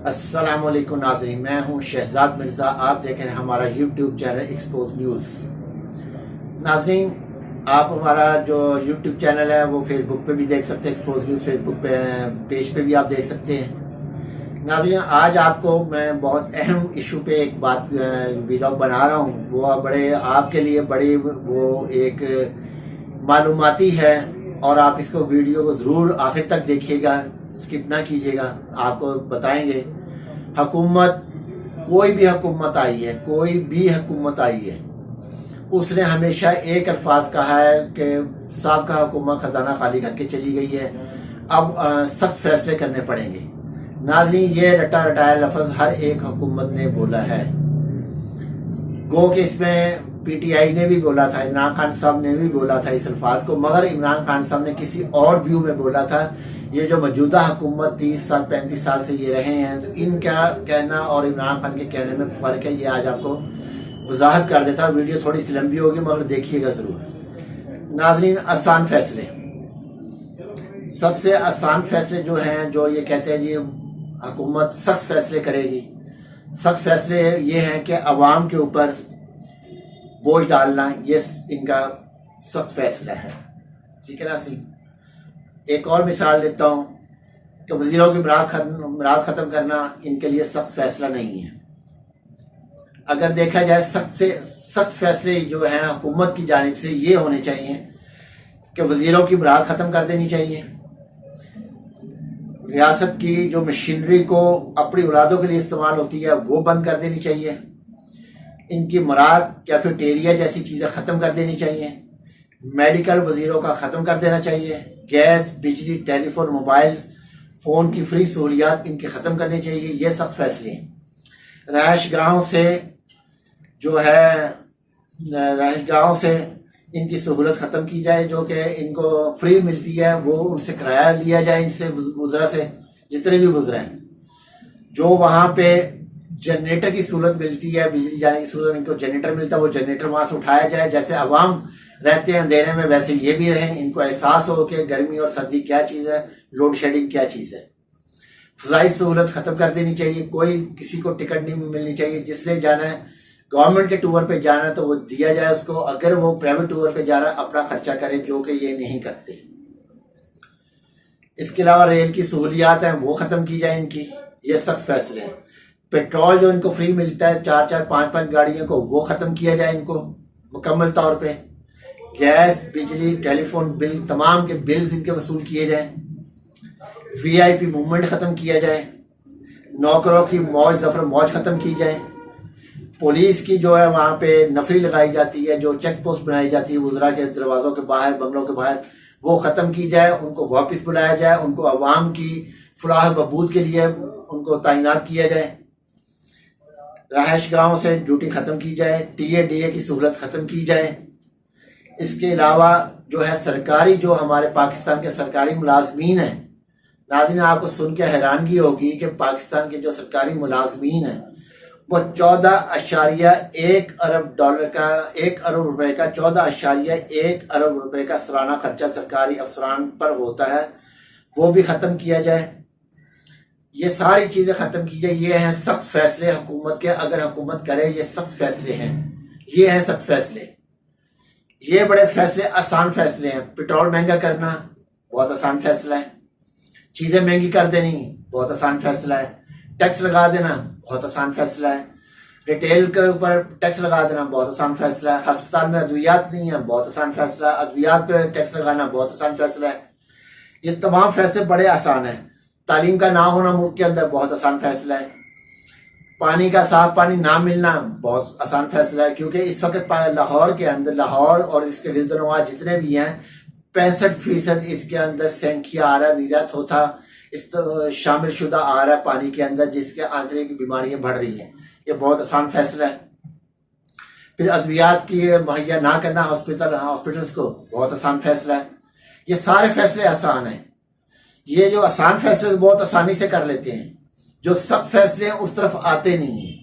السلام علیکم ناظرین، میں ہوں شہزاد مرزا، آپ دیکھ رہے ہیں ہمارا یوٹیوب چینل ایکسپوز نیوز۔ ناظرین، آپ ہمارا جو یوٹیوب چینل ہے وہ فیس بک پہ بھی دیکھ سکتے ہیں، ایکسپوز نیوز فیس بک پہ پیج پہ بھی آپ دیکھ سکتے ہیں۔ ناظرین، آج آپ کو میں بہت اہم ایشو پہ ایک بات ویلاگ بنا رہا ہوں، وہ بڑے آپ کے لیے بڑی وہ ایک معلوماتی ہے، اور آپ اس کو ویڈیو کو ضرور آخر تک دیکھیے گا، سکپ نہ کیجیے گا۔ آپ کو بتائیں گے حکومت، کوئی بھی حکومت آئی ہے، کوئی بھی حکومت آئی ہے، اس نے ہمیشہ ایک الفاظ کہا ہے کہ سابقہ حکومت خزانہ خالی کر کے چلی گئی ہے، اب سخت فیصلے کرنے پڑیں گے۔ ناظرین، یہ رٹا رٹایا لفظ ہر ایک حکومت نے بولا ہے، گو کہ اس میں پی ٹی آئی نے بھی بولا تھا، عمران خان صاحب نے بھی بولا تھا اس الفاظ کو، مگر عمران خان صاحب نے کسی اور ویو میں بولا تھا۔ یہ جو موجودہ حکومت 30 سال 35 سال سے یہ رہے ہیں، تو ان کا کہنا اور عمران خان کے کہنے میں فرق ہے، یہ آج آپ کو وضاحت کر دیتا ہوں۔ ویڈیو تھوڑی سی لمبی ہوگی مگر دیکھیے گا ضرور۔ ناظرین، آسان فیصلے، سب سے آسان فیصلے جو ہیں، جو یہ کہتے ہیں جی حکومت سخت فیصلے کرے گی، سخت فیصلے یہ ہیں کہ عوام کے اوپر بوجھ ڈالنا، یہ ان کا سخت فیصلہ ہے، ٹھیک ہے ناظرین۔ ایک اور مثال دیتا ہوں کہ وزیروں کی مراد ختم کرنا ان کے لیے سخت فیصلہ نہیں ہے۔ اگر دیکھا جائے سخت سے سخت فیصلے جو ہیں حکومت کی جانب سے یہ ہونے چاہیے کہ وزیروں کی مراد ختم کر دینی چاہیے، ریاست کی جو مشینری کو اپنی اولادوں کے لیے استعمال ہوتی ہے وہ بند کر دینی چاہیے، ان کی مراد کیفیٹیریا جیسی چیزیں ختم کر دینی چاہیے، میڈیکل وزیروں کا ختم کر دینا چاہیے، گیس، بجلی، ٹیلی فون، موبائل فون کی فری سہولیات ان کی ختم کرنی چاہیے، یہ سخت فیصلے ہیں۔ رہائش گاہوں سے جو ہے رہائش گاہوں سے ان کی سہولت ختم کی جائے، جو کہ ان کو فری ملتی ہے، وہ ان سے کرایہ لیا جائے، ان سے وزراء سے، جتنے بھی وزراء ہیں۔ جو وہاں پہ جنریٹر کی سہولت ملتی ہے، بجلی جانے کی سہولت، ان کو جنریٹر ملتا ہے، وہ جنریٹر وہاں سے اٹھایا جائے، جیسے عوام رہتے ہیں اندھیرے میں ویسے یہ بھی رہیں، ان کو احساس ہو کہ گرمی اور سردی کیا چیز ہے، لوڈ شیڈنگ کیا چیز ہے۔ فضائی سہولت ختم کر دینی چاہیے، کوئی کسی کو ٹکٹ نہیں ملنی چاہیے، جس نے جانا ہے گورنمنٹ کے ٹور پہ جانا ہے تو وہ دیا جائے اس کو، اگر وہ پرائیویٹ ٹور پہ جا رہا ہے اپنا خرچہ کرے، جو کہ یہ نہیں کرتے۔ اس کے علاوہ ریل کی سہولیات ہیں وہ ختم کی جائیں ان کی، یہ سخت فیصلے ہیں۔ پیٹرول جو ان کو فری ملتا ہے 4 5 گاڑیوں کو، وہ ختم کیا جائے ان کو مکمل طور پہ۔ گیس، بجلی، ٹیلی فون بل، تمام کے بلز ان کے وصول کیے جائیں۔ وی آئی پی موومنٹ ختم کیا جائے، نوکروں کی موج ظفر موج ختم کی جائے۔ پولیس کی جو ہے وہاں پہ نفری لگائی جاتی ہے، جو چیک پوسٹ بنائی جاتی ہے وزراء کے دروازوں کے باہر، بنگلوں کے باہر، وہ ختم کی جائے، ان کو واپس بلایا جائے، ان کو عوام کی فلاح و بہبود کے لیے ان کو تعینات کیا جائے۔ رہائش گاہوں سے ڈیوٹی ختم کی جائے، ٹی اے ڈی اے کی سہولت ختم کی جائے۔ اس کے علاوہ جو ہے سرکاری، جو ہمارے پاکستان کے سرکاری ملازمین ہیں، ناظرین آپ کو سن کے حیرانگی ہوگی کہ پاکستان کے جو سرکاری ملازمین ہیں وہ 14.1 ارب ڈالر کا، 1 ارب روپے کا، 14.1 ارب روپے کا سالانہ خرچہ سرکاری افسران پر ہوتا ہے، وہ بھی ختم کیا جائے۔ یہ ساری چیزیں ختم کی جائے، یہ ہیں سخت فیصلے حکومت کے، اگر حکومت کرے یہ سخت فیصلے ہیں، یہ ہیں سخت فیصلے۔ یہ بڑے فیصلے آسان فیصلے ہیں۔ پٹرول مہنگا کرنا بہت آسان فیصلہ ہے، چیزیں مہنگی کر دینی بہت آسان فیصلہ ہے، ٹیکس لگا دینا بہت آسان فیصلہ ہے، ریٹیل کے اوپر ٹیکس لگا دینا بہت آسان فیصلہ ہے، ہسپتال میں ادویات نہیں ہیں بہت آسان فیصلہ ہے، ادویات پہ ٹیکس لگانا بہت آسان فیصلہ ہے۔ یہ تمام فیصلے بڑے آسان ہیں۔ تعلیم کا نہ ہونا ملک کے اندر بہت آسان فیصلہ ہے۔ پانی کا صاف پانی نہ ملنا بہت آسان فیصلہ ہے، کیونکہ اس وقت لاہور کے اندر، لاہور اور اس کے گرد و نواح جتنے بھی ہیں، 65% اس کے اندر سینکیا آ رہا ہے، نیرا تھوتھا شامل شدہ آ رہا ہے پانی کے اندر، جس کے آنتڑے کی بیماریاں بڑھ رہی ہیں۔ یہ بہت آسان فیصلہ ہے۔ پھر ادویات کی مہیا نہ کرنا ہاسپٹلس کو، بہت آسان فیصلہ ہے۔ یہ سارے فیصلے آسان ہیں۔ یہ جو آسان فیصلے بہت آسانی سے کر لیتے ہیں، جو سخت فیصلے ہیں اس طرف آتے نہیں ہیں،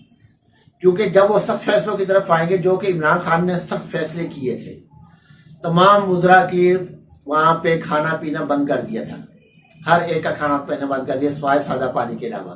کیونکہ جب وہ سخت فیصلوں کی طرف آئیں گے، جو کہ عمران خان نے سخت فیصلے کیے تھے، تمام وزراء کی وہاں پہ کھانا پینا بند کر دیا تھا، ہر ایک کا کھانا پینا بند کر دیا سوائے سادہ پانی کے علاوہ۔